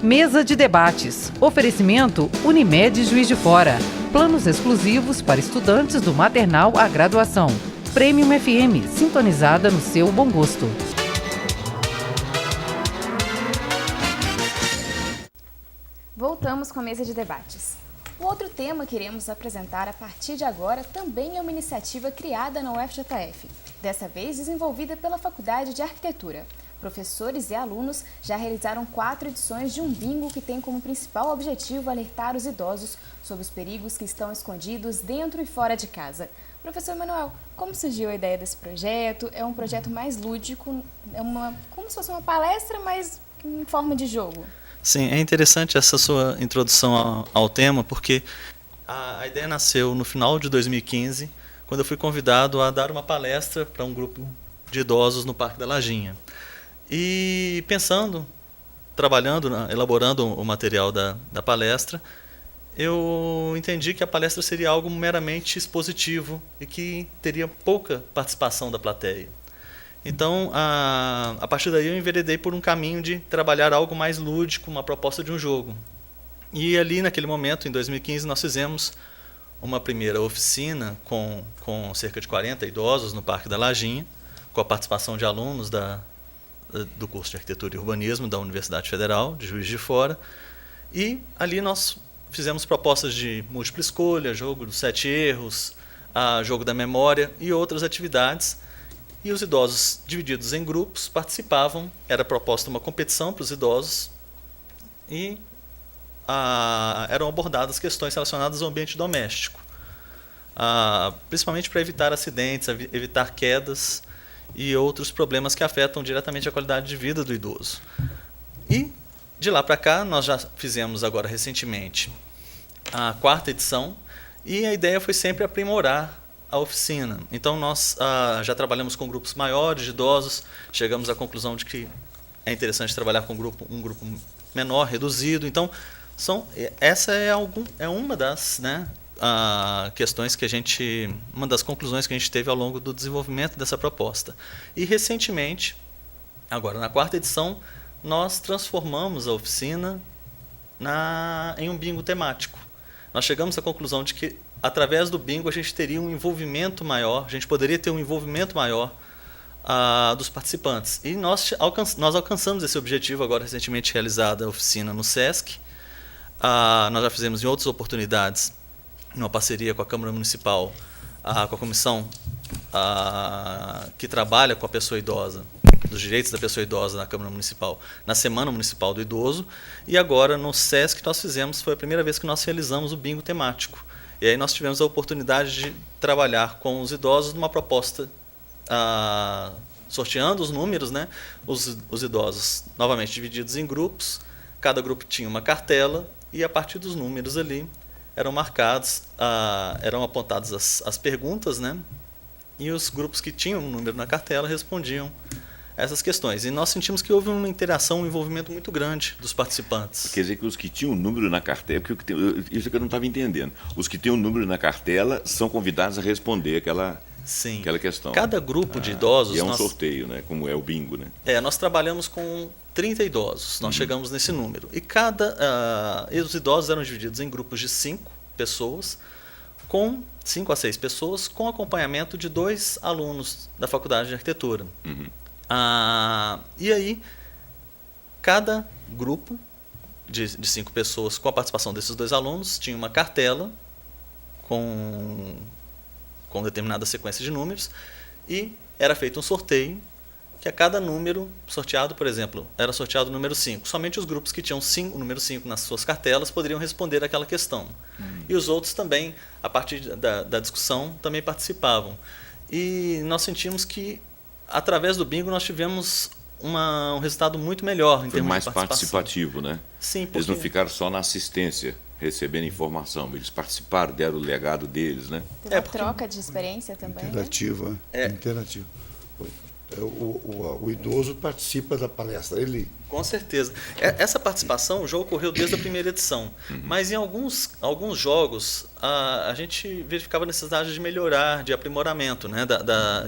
Mesa de debates. Oferecimento Unimed Juiz de Fora. Planos exclusivos para estudantes do maternal à graduação. Premium FM, sintonizada no seu bom gosto. Voltamos com a mesa de debates. O outro tema que iremos apresentar a partir de agora também é uma iniciativa criada na UFJF, dessa vez desenvolvida pela Faculdade de Arquitetura. Professores e alunos já realizaram 4 edições de um bingo que tem como principal objetivo alertar os idosos sobre os perigos que estão escondidos dentro e fora de casa. Professor Manuel, como surgiu a ideia desse projeto? É um projeto mais lúdico, como se fosse uma palestra, mas em forma de jogo. Sim, é interessante essa sua introdução ao tema, porque a ideia nasceu no final de 2015, quando eu fui convidado a dar uma palestra para um grupo de idosos no Parque da Lajinha. E pensando, trabalhando, elaborando o material da palestra, eu entendi que a palestra seria algo meramente expositivo e que teria pouca participação da plateia. Então, a partir daí eu enveredei por um caminho de trabalhar algo mais lúdico, uma proposta de um jogo. E ali, naquele momento, em 2015, nós fizemos uma primeira oficina com cerca de 40 idosos no Parque da Lajinha, com a participação de alunos do curso de Arquitetura e Urbanismo da Universidade Federal de Juiz de Fora. E ali nós fizemos propostas de múltipla escolha, jogo dos 7 erros, jogo da memória e outras atividades. E os idosos, divididos em grupos, participavam. Era proposta uma competição para os idosos e eram abordadas questões relacionadas ao ambiente doméstico, principalmente para evitar acidentes, evitar quedas e outros problemas que afetam diretamente a qualidade de vida do idoso. E, de lá para cá, nós já fizemos agora recentemente a 4ª edição e a ideia foi sempre aprimorar a oficina. Então, nós já trabalhamos com grupos maiores de idosos, chegamos à conclusão de que é interessante trabalhar com um grupo menor, reduzido. Então, essa é uma das questões que uma das conclusões que a gente teve ao longo do desenvolvimento dessa proposta. E, recentemente, agora na 4ª edição, nós transformamos a oficina em um bingo temático. Nós chegamos à conclusão de que, através do bingo, a gente teria um envolvimento maior, a gente poderia ter um envolvimento maior dos participantes. E nós alcançamos esse objetivo agora recentemente realizada a oficina no SESC. Nós já fizemos em outras oportunidades, numa parceria com a Câmara Municipal, com a comissão que trabalha com a pessoa idosa, dos direitos da pessoa idosa na Câmara Municipal, na Semana Municipal do Idoso. E agora no SESC foi a primeira vez que nós realizamos o bingo temático. E aí nós tivemos a oportunidade de trabalhar com os idosos numa proposta, sorteando os números, né? Os idosos novamente divididos em grupos, cada grupo tinha uma cartela e a partir dos números ali eram marcados, eram apontadas as perguntas, né? E os grupos que tinham um número na cartela respondiam essas questões. E nós sentimos que houve uma interação, um envolvimento muito grande dos participantes. Quer dizer que os que tinham o número na cartela, isso que eu não estava entendendo, os que têm o número na cartela são convidados a responder aquela questão. Cada grupo de idosos... E é um sorteio, né? Como é o bingo, né? Nós trabalhamos com 30 idosos, nós chegamos nesse número. E os idosos eram divididos em grupos de 5 pessoas, com 5 a 6 pessoas, com acompanhamento de 2 alunos da Faculdade de Arquitetura. E aí, cada grupo de 5 pessoas, com a participação desses 2 alunos, tinha uma cartela com determinada sequência de números e era feito um sorteio que a cada número sorteado, por exemplo, era sorteado o número 5. Somente os grupos que tinham o número 5 nas suas cartelas poderiam responder aquela questão. E os outros também, a partir da discussão, também participavam. E nós sentimos que, através do bingo, nós tivemos um resultado muito melhor em termos mais de participação. Participativo, né? Sim, porque... Eles não ficaram só na assistência, recebendo informação, eles participaram, deram o legado deles, né? Uma troca de experiência também, interativa, né? Interativa. O idoso participa da palestra, ele... Com certeza. Essa participação já ocorreu desde a primeira edição, mas em alguns jogos a gente verificava a necessidade de melhorar, de aprimoramento, né,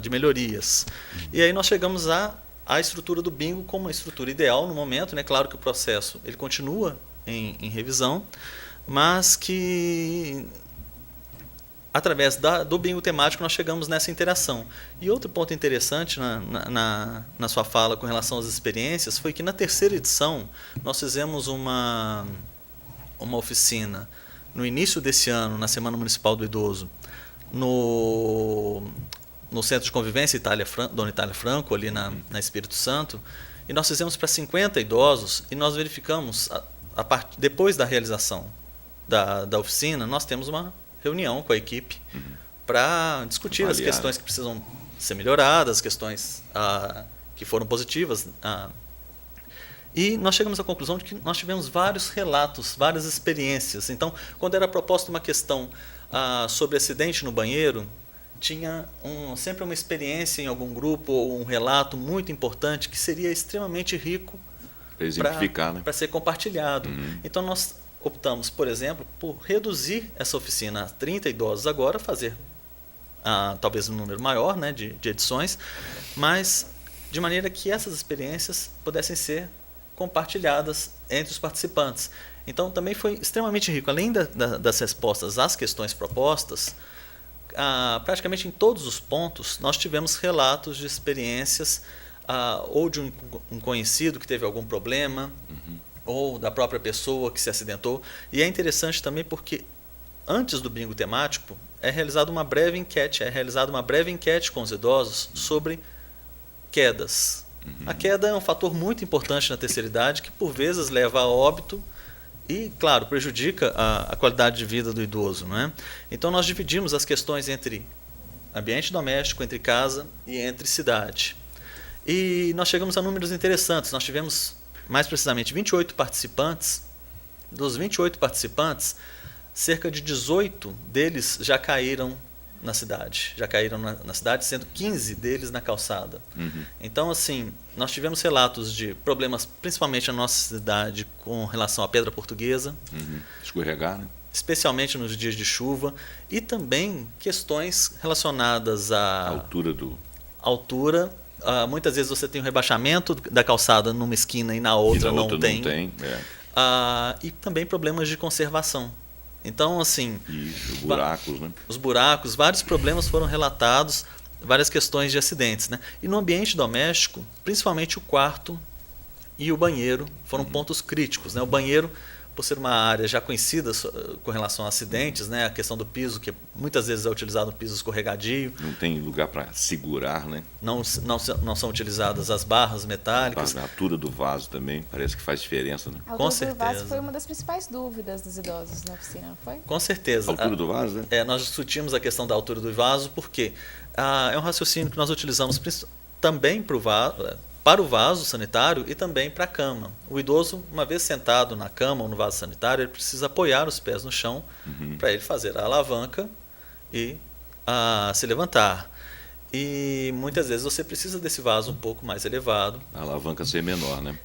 de melhorias. E aí nós chegamos a a estrutura do bingo como uma estrutura ideal no momento, né? Claro que o processo ele continua em revisão, mas que através do bingo temático nós chegamos nessa interação. E outro ponto interessante na sua fala com relação às experiências foi que na terceira edição nós fizemos uma oficina no início desse ano, na Semana Municipal do Idoso, no Centro de Convivência Dona Itália Franco, ali na Espírito Santo, e nós fizemos para 50 idosos, e nós verificamos, depois da realização da oficina, nós temos uma reunião com a equipe para discutir as questões que precisam ser melhoradas, as questões que foram positivas. E nós chegamos à conclusão de que nós tivemos vários relatos, várias experiências. Então, quando era proposta uma questão sobre acidente no banheiro, tinha sempre uma experiência em algum grupo ou um relato muito importante que seria extremamente rico para ser compartilhado. Então, nós optamos, por exemplo, por reduzir essa oficina a 30 idosos agora, fazer talvez um número maior, né, de edições, mas de maneira que essas experiências pudessem ser compartilhadas entre os participantes. Então, também foi extremamente rico. Além das respostas às questões propostas, praticamente em todos os pontos, nós tivemos relatos de experiências ou de um conhecido que teve algum problema, ou da própria pessoa que se acidentou. E é interessante também porque, antes do bingo temático, é realizada uma breve enquete com os idosos sobre quedas. A queda é um fator muito importante na terceira idade, que por vezes leva a óbito e, claro, prejudica a qualidade de vida do idoso, não é? Então nós dividimos as questões entre ambiente doméstico, entre casa e entre cidade. E nós chegamos a números interessantes. Nós tivemos, mais precisamente, 28 participantes. Dos 28 participantes, cerca de 18 deles já caíram na cidade. Já caíram na cidade, sendo 15 deles na calçada. Então, assim, nós tivemos relatos de problemas, principalmente na nossa cidade, com relação à pedra portuguesa. Escorregar, né? Especialmente nos dias de chuva. E também questões relacionadas à altura. Muitas vezes você tem um rebaixamento da calçada numa esquina e na outra não tem. E também problemas de conservação. Então, assim... Os buracos, né? Os buracos, vários problemas foram relatados, várias questões de acidentes, né? E no ambiente doméstico, principalmente o quarto e o banheiro foram pontos críticos, né? O banheiro, por ser uma área já conhecida com relação a acidentes, né? A questão do piso, que muitas vezes é utilizado um piso escorregadio. Não tem lugar para segurar, né? Não são utilizadas as barras metálicas. A altura do vaso também parece que faz diferença, né? A altura do vaso foi uma das principais dúvidas dos idosos na oficina, não foi? Com certeza. A altura do vaso, né? Nós discutimos a questão da altura do vaso porque é um raciocínio que nós utilizamos também para o vaso sanitário e também para a cama. O idoso, uma vez sentado na cama ou no vaso sanitário, ele precisa apoiar os pés no chão para ele fazer a alavanca e se levantar. E muitas vezes você precisa desse vaso um pouco mais elevado. A alavanca ser menor, né?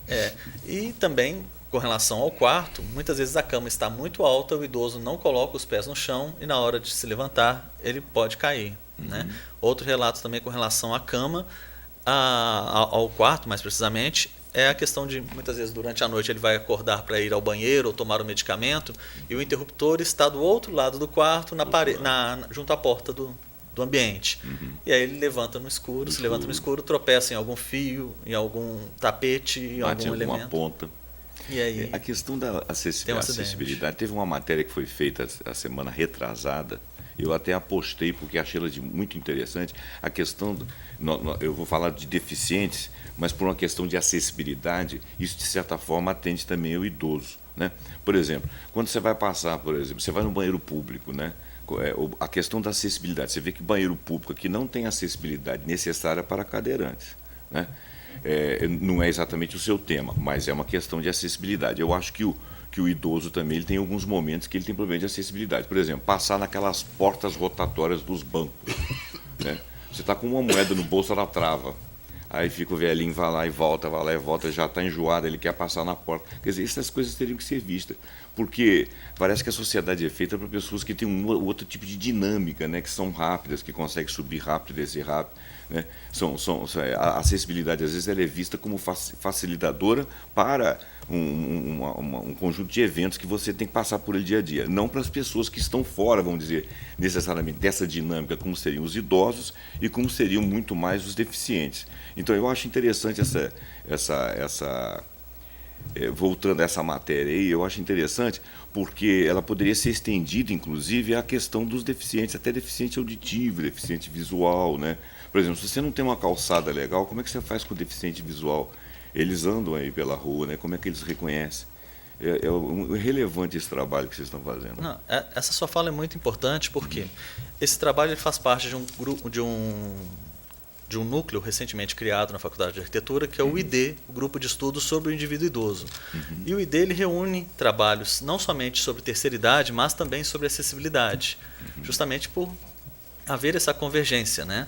E também, com relação ao quarto, muitas vezes a cama está muito alta, o idoso não coloca os pés no chão e na hora de se levantar ele pode cair. Né? Outro relato também com relação à cama, ao quarto, mais precisamente, é a questão de, muitas vezes, durante a noite ele vai acordar para ir ao banheiro ou tomar o medicamento e o interruptor está do outro lado do quarto, junto à porta do ambiente. E aí ele levanta no escuro, levanta no escuro, tropeça em algum fio, em algum tapete, em algum elemento. Ponta. E aí, a questão da acessibilidade, teve uma matéria que foi feita a semana retrasada, eu até apostei, porque achei ela muito interessante, a questão, eu vou falar de deficientes, mas por uma questão de acessibilidade, isso de certa forma atende também ao idoso. Né? Por exemplo, quando você vai passar, você vai no banheiro público, né? A questão da acessibilidade, você vê que banheiro público aqui não tem acessibilidade necessária para cadeirantes. Né? Não é exatamente o seu tema, mas é uma questão de acessibilidade. Eu acho que o idoso também ele tem alguns momentos que ele tem problema de acessibilidade. Por exemplo, passar naquelas portas rotatórias dos bancos. Né? Você está com uma moeda no bolso, ela trava. Aí fica o velhinho, vai lá e volta, já está enjoado, ele quer passar na porta. Quer dizer, essas coisas teriam que ser vistas, porque parece que a sociedade é feita para pessoas que têm outro tipo de dinâmica, né? Que são rápidas, que conseguem subir rápido e descer rápido. Né? A acessibilidade, às vezes, ela é vista como facilitadora para um conjunto de eventos que você tem que passar por ele dia a dia. Não para as pessoas que estão fora, vamos dizer, necessariamente dessa dinâmica, como seriam os idosos e como seriam muito mais os deficientes. Então, eu acho interessante voltando a essa matéria aí, eu acho interessante porque ela poderia ser estendida, inclusive, à questão dos deficientes, até deficiente auditivo, deficiente visual, né? Por exemplo, se você não tem uma calçada legal, como é que você faz com o deficiente visual? Eles andam aí pela rua, né? Como é que eles reconhecem? É relevante esse trabalho que vocês estão fazendo. Não, essa sua fala é muito importante porque esse trabalho ele faz parte de um grupo, de um núcleo recentemente criado na Faculdade de Arquitetura, que é o ID, o Grupo de Estudos sobre o Indivíduo Idoso. E o ID ele reúne trabalhos não somente sobre terceira idade, mas também sobre acessibilidade, justamente por haver essa convergência, né?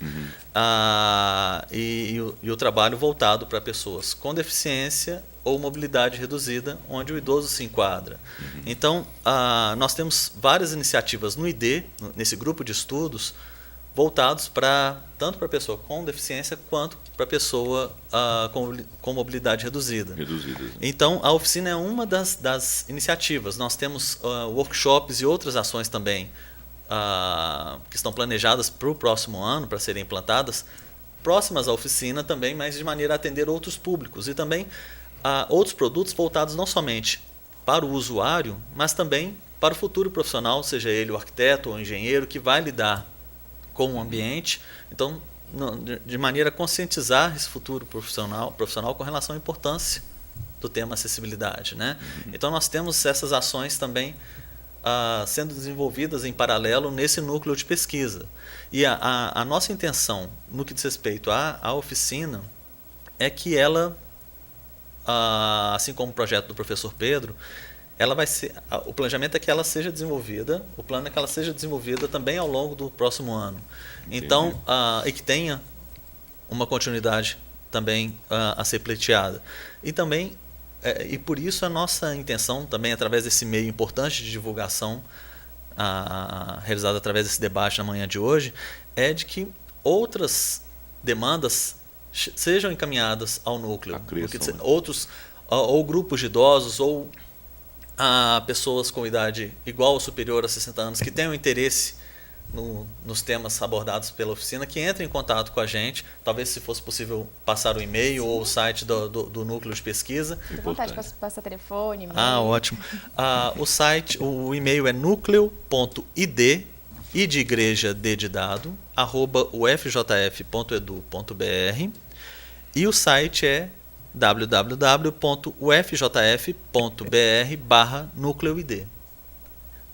E o trabalho voltado para pessoas com deficiência ou mobilidade reduzida, onde o idoso se enquadra. Então, nós temos várias iniciativas no ID, nesse grupo de estudos, voltados tanto para a pessoa com deficiência quanto para a pessoa com mobilidade reduzida. Então, a oficina é uma das iniciativas. Nós temos workshops e outras ações também que estão planejadas para o próximo ano, para serem implantadas, próximas à oficina também, mas de maneira a atender outros públicos e também outros produtos voltados não somente para o usuário, mas também para o futuro profissional, seja ele o arquiteto ou o engenheiro, que vai lidar com o ambiente. Então, de maneira a conscientizar esse futuro profissional com relação à importância do tema acessibilidade, né? Então, nós temos essas ações também sendo desenvolvidas em paralelo nesse núcleo de pesquisa. E a nossa intenção, no que diz respeito à oficina, é que ela, assim como o projeto do professor Pedro, ela vai ser, o planejamento é que ela seja desenvolvida, o plano é que ela seja desenvolvida também ao longo do próximo ano. Entendi. Então, e que tenha uma continuidade também a ser pleiteada. E também, e por isso a nossa intenção também, através desse meio importante de divulgação realizado através desse debate na manhã de hoje, é de que outras demandas sejam encaminhadas ao núcleo. Outros, ou grupos de idosos, ou pessoas com idade igual ou superior a 60 anos que tenham interesse nos temas abordados pela oficina, que entrem em contato com a gente, talvez se fosse possível passar o e-mail ou o site do núcleo de pesquisa. Fique à vontade, passar telefone, e-mail. Ótimo. O e-mail é núcleo.id, I de igreja, D de dado, @ufjf.edu.br, e o site é www.ufjf.br/núcleoid.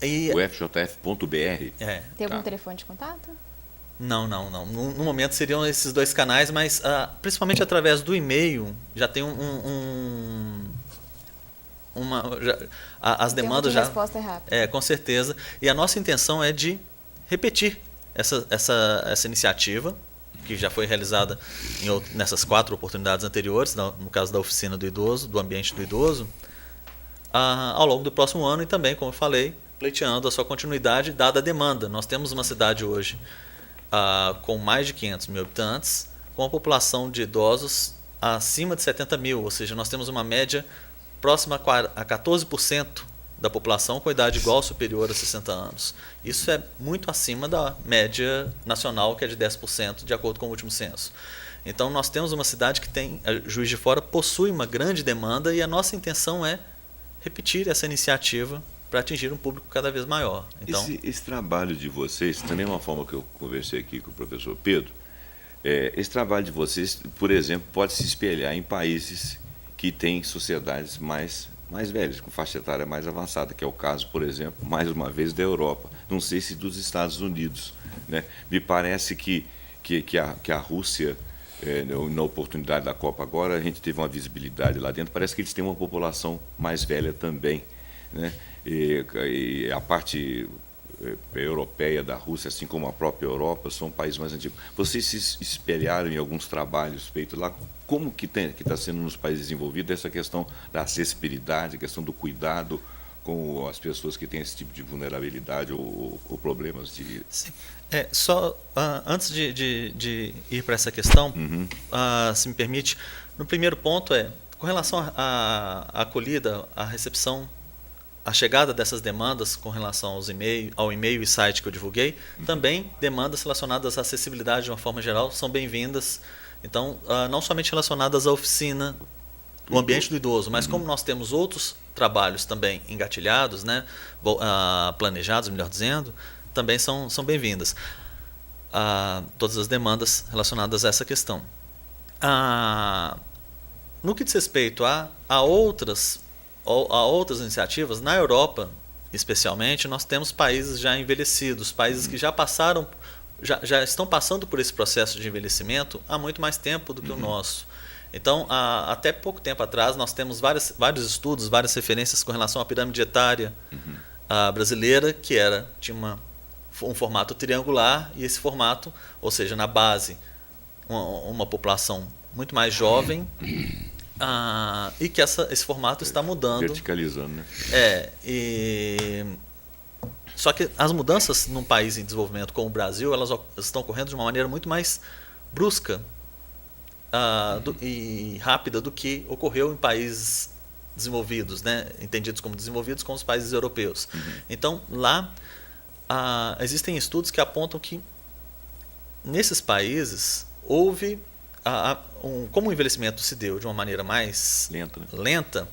ufjf.br? Tem algum telefone de contato? Não. No momento seriam esses dois canais, mas principalmente através do e-mail já tem as demandas já. A resposta é rápida. Com certeza. E a nossa intenção é de repetir essa iniciativa, que já foi realizada nessas 4 oportunidades anteriores, no caso da oficina do idoso, do ambiente do idoso, ao longo do próximo ano, e também, como eu falei, pleiteando a sua continuidade dada a demanda. Nós temos uma cidade hoje com mais de 500 mil habitantes, com a população de idosos acima de 70 mil, ou seja, nós temos uma média próxima a 14% da população com idade igual ou superior a 60 anos. Isso é muito acima da média nacional, que é de 10%, de acordo com o último censo. Então, nós temos uma cidade que Juiz de Fora possui uma grande demanda, e a nossa intenção é repetir essa iniciativa para atingir um público cada vez maior. Então, esse trabalho de vocês, também é uma forma que eu conversei aqui com o professor Pedro, esse trabalho de vocês, por exemplo, pode se espelhar em países que têm sociedades mais velhas, com faixa etária mais avançada, que é o caso, por exemplo, mais uma vez, da Europa. Não sei se dos Estados Unidos, né? Me parece que a Rússia, na oportunidade da Copa agora, a gente teve uma visibilidade lá dentro, parece que eles têm uma população mais velha também, né? E a parte europeia da Rússia, assim como a própria Europa, são países mais antigos. Vocês se espelharam em alguns trabalhos feitos lá? Como que está sendo nos países desenvolvidos essa questão da acessibilidade, a questão do cuidado com as pessoas que têm esse tipo de vulnerabilidade ou problemas de... Sim. Antes de ir para essa questão, se me permite, no primeiro ponto com relação à acolhida, à recepção, a chegada dessas demandas com relação ao e-mail e site que eu divulguei, também demandas relacionadas à acessibilidade de uma forma geral são bem-vindas. Então, não somente relacionadas à oficina, o ambiente do idoso, mas como nós temos outros trabalhos também engatilhados, né, planejados, melhor dizendo, também são bem-vindas. Todas as demandas relacionadas a essa questão. No que diz respeito a outras iniciativas, na Europa, especialmente, nós temos países já envelhecidos, países que já passaram, já estão passando por esse processo de envelhecimento há muito mais tempo do que o nosso. Então, até pouco tempo atrás, nós temos vários estudos, várias referências com relação à pirâmide etária brasileira, que tinha um formato triangular, e esse formato, ou seja, na base, uma população muito mais jovem, e que esse formato está mudando. Verticalizando, né? Só que as mudanças num país em desenvolvimento como o Brasil, elas estão ocorrendo de uma maneira muito mais brusca e rápida do que ocorreu em países desenvolvidos, né? Entendidos como desenvolvidos, como os países europeus. Então, lá existem estudos que apontam que nesses países houve, como o envelhecimento se deu de uma maneira mais lenta,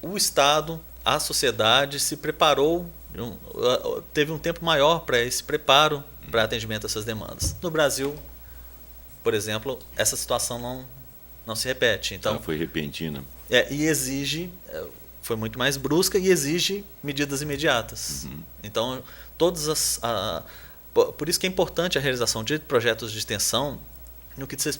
o Estado, a sociedade se preparou, teve um tempo maior para esse preparo para atendimento a essas demandas. No Brasil, por exemplo, essa situação não se repete. Então, foi repentina. E exige, foi muito mais brusca e exige medidas imediatas. Então, por isso que é importante a realização de projetos de extensão,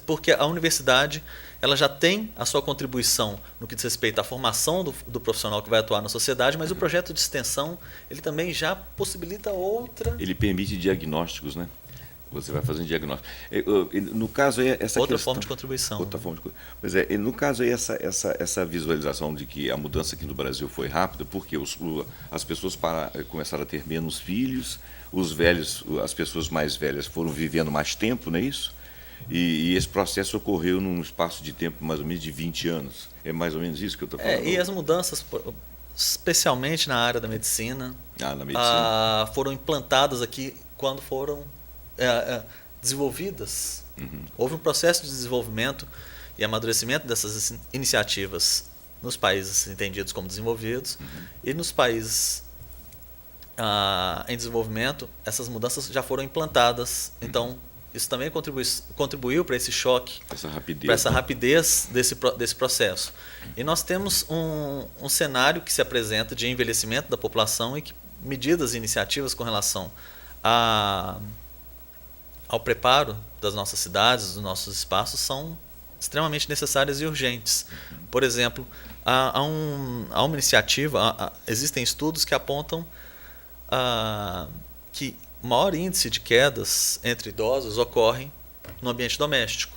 porque a universidade ela já tem a sua contribuição no que diz respeito à formação do profissional que vai atuar na sociedade, mas o projeto de extensão ele também já possibilita outra... Ele permite diagnósticos, né? Você vai fazendo diagnóstico. No caso aí, essa outra questão, forma de contribuição. Outra forma de... Pois no caso aí, essa visualização de que a mudança aqui no Brasil foi rápida, porque as pessoas começaram a ter menos filhos, os velhos, as pessoas mais velhas foram vivendo mais tempo, não é isso? E esse processo ocorreu num espaço de tempo mais ou menos de 20 anos. É mais ou menos isso que eu estou falando? E as mudanças, especialmente na área da medicina, foram implantadas aqui quando foram desenvolvidas. Houve um processo de desenvolvimento e amadurecimento dessas iniciativas nos países entendidos como desenvolvidos, e nos países em desenvolvimento, essas mudanças já foram implantadas. Então, isso também contribuiu para esse choque, para essa rapidez desse processo. E nós temos um cenário que se apresenta de envelhecimento da população e que medidas e iniciativas com relação ao preparo das nossas cidades, dos nossos espaços, são extremamente necessárias e urgentes. Por exemplo, há uma iniciativa, existem estudos que apontam que o maior índice de quedas entre idosos ocorre no ambiente doméstico.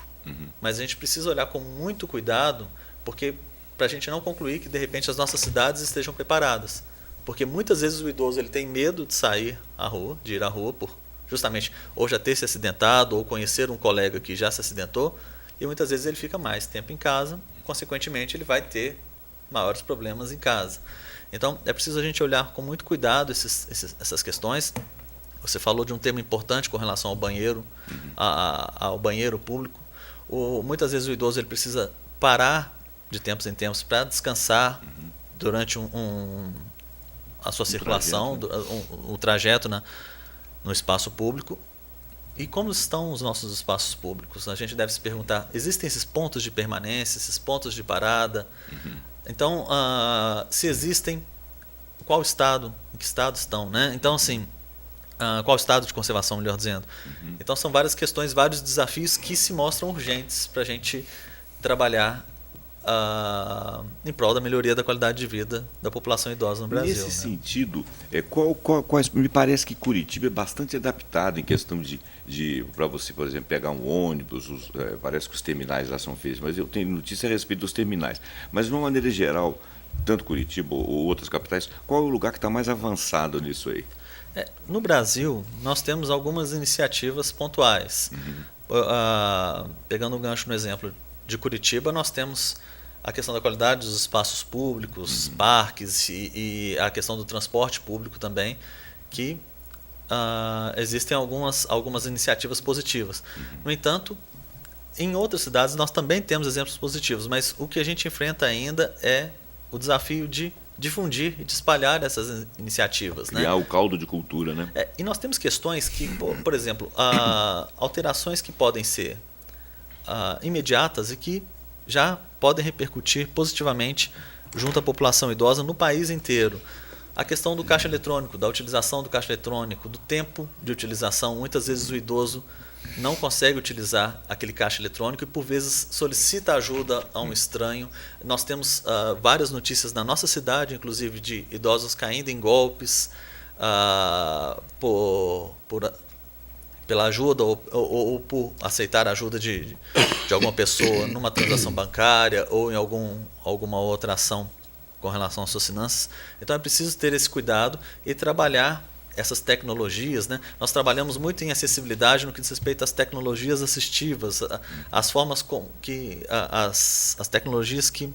Mas a gente precisa olhar com muito cuidado, porque para a gente não concluir que, de repente, as nossas cidades estejam preparadas. Porque muitas vezes o idoso ele tem medo de sair à rua, de ir à rua, por justamente ou já ter se acidentado ou conhecer um colega que já se acidentou, e muitas vezes ele fica mais tempo em casa, consequentemente ele vai ter maiores problemas em casa. Então é preciso a gente olhar com muito cuidado essas questões. Você falou de um tema importante com relação ao banheiro, ao banheiro público. Muitas vezes o idoso ele precisa parar de tempos em tempos para descansar durante a sua circulação, o trajeto no espaço público. E como estão os nossos espaços públicos? A gente deve se perguntar, existem esses pontos de permanência, esses pontos de parada? Então, se existem, qual estado, em que estado estão, né? Então, assim, qual estado de conservação, melhor dizendo. Então, são várias questões, vários desafios que se mostram urgentes para a gente trabalhar em prol da melhoria da qualidade de vida da população idosa no Brasil. Nesse sentido, me parece que Curitiba é bastante adaptado em questão de para você, por exemplo, pegar um ônibus, parece que os terminais lá são feitos, mas eu tenho notícia a respeito dos terminais. Mas, de uma maneira geral, tanto Curitiba ou outras capitais, qual é o lugar que está mais avançado nisso aí? No Brasil, nós temos algumas iniciativas pontuais. Pegando um gancho no exemplo de Curitiba, nós temos a questão da qualidade dos espaços públicos, parques e a questão do transporte público também, que existem algumas iniciativas positivas. No entanto, em outras cidades nós também temos exemplos positivos, mas o que a gente enfrenta ainda é o desafio de difundir e de espalhar essas iniciativas. Criar, né? O caldo de cultura, né? E nós temos questões que, por exemplo, alterações que podem ser imediatas e que já podem repercutir positivamente junto à população idosa no país inteiro. A questão do caixa eletrônico, da utilização do caixa eletrônico, do tempo de utilização. Muitas vezes o idoso não consegue utilizar aquele caixa eletrônico e por vezes solicita ajuda a um estranho. Nós temos várias notícias na nossa cidade, inclusive de idosos caindo em golpes pela ajuda ou por aceitar a ajuda de alguma pessoa numa transação bancária ou em alguma outra ação com relação às suas finanças. Então é preciso ter esse cuidado e trabalhar essas tecnologias, né? Nós trabalhamos muito em acessibilidade no que diz respeito às tecnologias assistivas, as formas as tecnologias que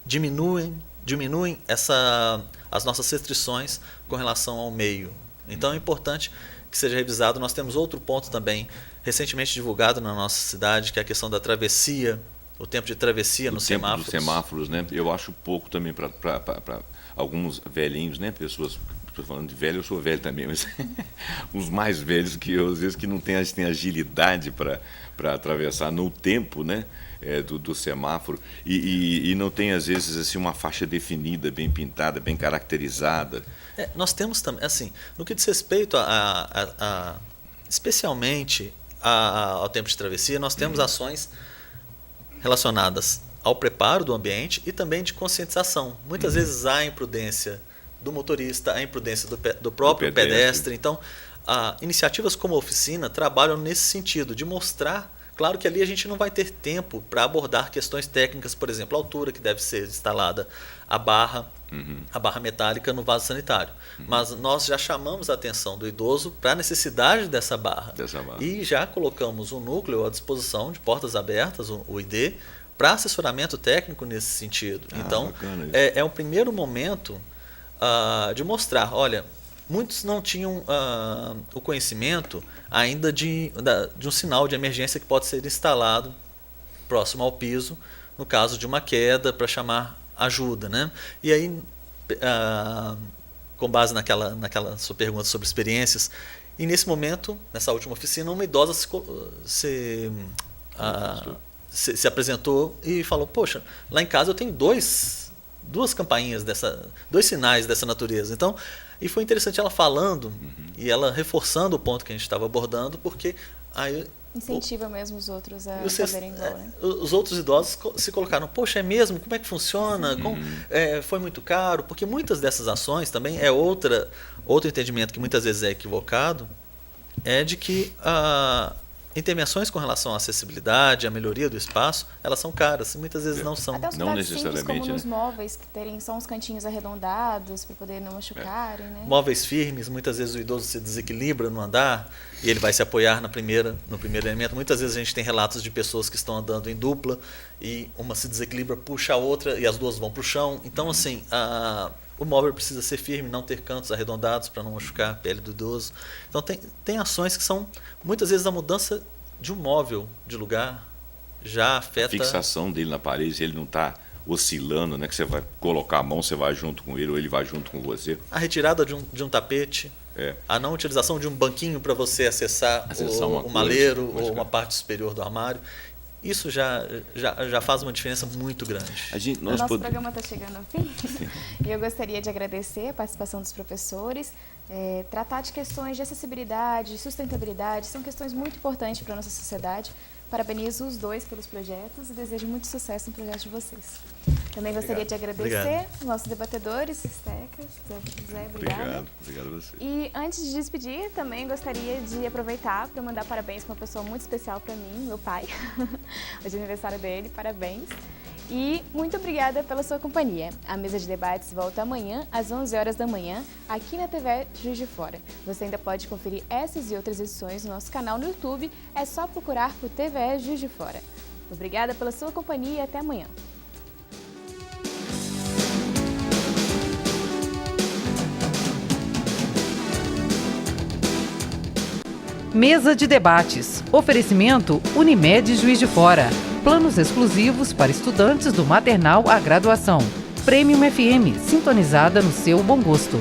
diminuem as nossas restrições com relação ao meio. Então é importante que seja revisado. Nós temos outro ponto também recentemente divulgado na nossa cidade, que é a questão da travessia, o tempo de travessia nos semáforos. Dos semáforos, né? Eu acho pouco também para alguns velhinhos, né? Pessoas, estou falando de velho, eu sou velho também, mas os mais velhos que eu, às vezes, que não têm agilidade para atravessar no tempo, né? Do semáforo e não tem, às vezes, assim, uma faixa definida, bem pintada, bem caracterizada. Nós temos também, assim, no que diz respeito especialmente ao tempo de travessia, nós temos ações relacionadas ao preparo do ambiente e também de conscientização. Muitas vezes há imprudência do motorista, a imprudência do próprio pedestre. Então, iniciativas como a oficina trabalham nesse sentido, de mostrar. Claro que ali a gente não vai ter tempo para abordar questões técnicas, por exemplo, a altura que deve ser instalada a barra metálica no vaso sanitário. Mas nós já chamamos a atenção do idoso para a necessidade dessa barra. E já colocamos um núcleo à disposição de portas abertas, o ID, para assessoramento técnico nesse sentido. Então, é um primeiro momento de mostrar, olha, muitos não tinham o conhecimento ainda de um sinal de emergência que pode ser instalado próximo ao piso, no caso de uma queda, para chamar ajuda, né? E aí, com base naquela sua pergunta sobre experiências, e nesse momento, nessa última oficina, uma idosa se apresentou e falou, poxa, lá em casa eu tenho duas campainhas dois sinais dessa natureza. Então, e foi interessante ela falando e ela reforçando o ponto que a gente estava abordando, porque aí incentiva mesmo os outros a fazerem igual, né? Os outros idosos se colocaram, poxa, é mesmo? Como é que funciona? Foi muito caro? Porque muitas dessas ações também outro entendimento que muitas vezes é equivocado, é de que intervenções com relação à acessibilidade, à melhoria do espaço, elas são caras e muitas vezes não são. Até os não necessariamente, como nos móveis, que terem só uns cantinhos arredondados para poder não machucarem, né? Móveis firmes, muitas vezes o idoso se desequilibra no andar e ele vai se apoiar no primeiro elemento. Muitas vezes a gente tem relatos de pessoas que estão andando em dupla e uma se desequilibra, puxa a outra e as duas vão para o chão. Então, assim, o móvel precisa ser firme, não ter cantos arredondados para não machucar a pele do idoso. Então tem ações que são, muitas vezes a mudança de um móvel de lugar já afeta... A fixação dele na parede, ele não está oscilando, né? Que você vai colocar a mão, você vai junto com ele ou ele vai junto com você. A retirada de um tapete, a não utilização de um banquinho para você acessar o maleiro ou uma parte superior do armário. Isso já faz uma diferença muito grande. Nosso programa está chegando ao fim e eu gostaria de agradecer a participação dos professores. Tratar de questões de acessibilidade, de sustentabilidade, são questões muito importantes para a nossa sociedade. Parabenizo os dois pelos projetos e desejo muito sucesso no projeto de vocês. Também gostaria de agradecer os nossos debatedores, Steca, Zé, obrigada. Obrigado a você. E antes de despedir, também gostaria de aproveitar para mandar parabéns para uma pessoa muito especial para mim, meu pai. Hoje é aniversário dele, parabéns. E muito obrigada pela sua companhia. A mesa de debates volta amanhã, às 11 horas da manhã, aqui na TV Juiz de Fora. Você ainda pode conferir essas e outras edições no nosso canal no YouTube, é só procurar por TVE Juiz de Fora. Obrigada pela sua companhia e até amanhã. Mesa de debates. Oferecimento Unimed Juiz de Fora. Planos exclusivos para estudantes do maternal à graduação. Premium FM, sintonizada no seu bom gosto.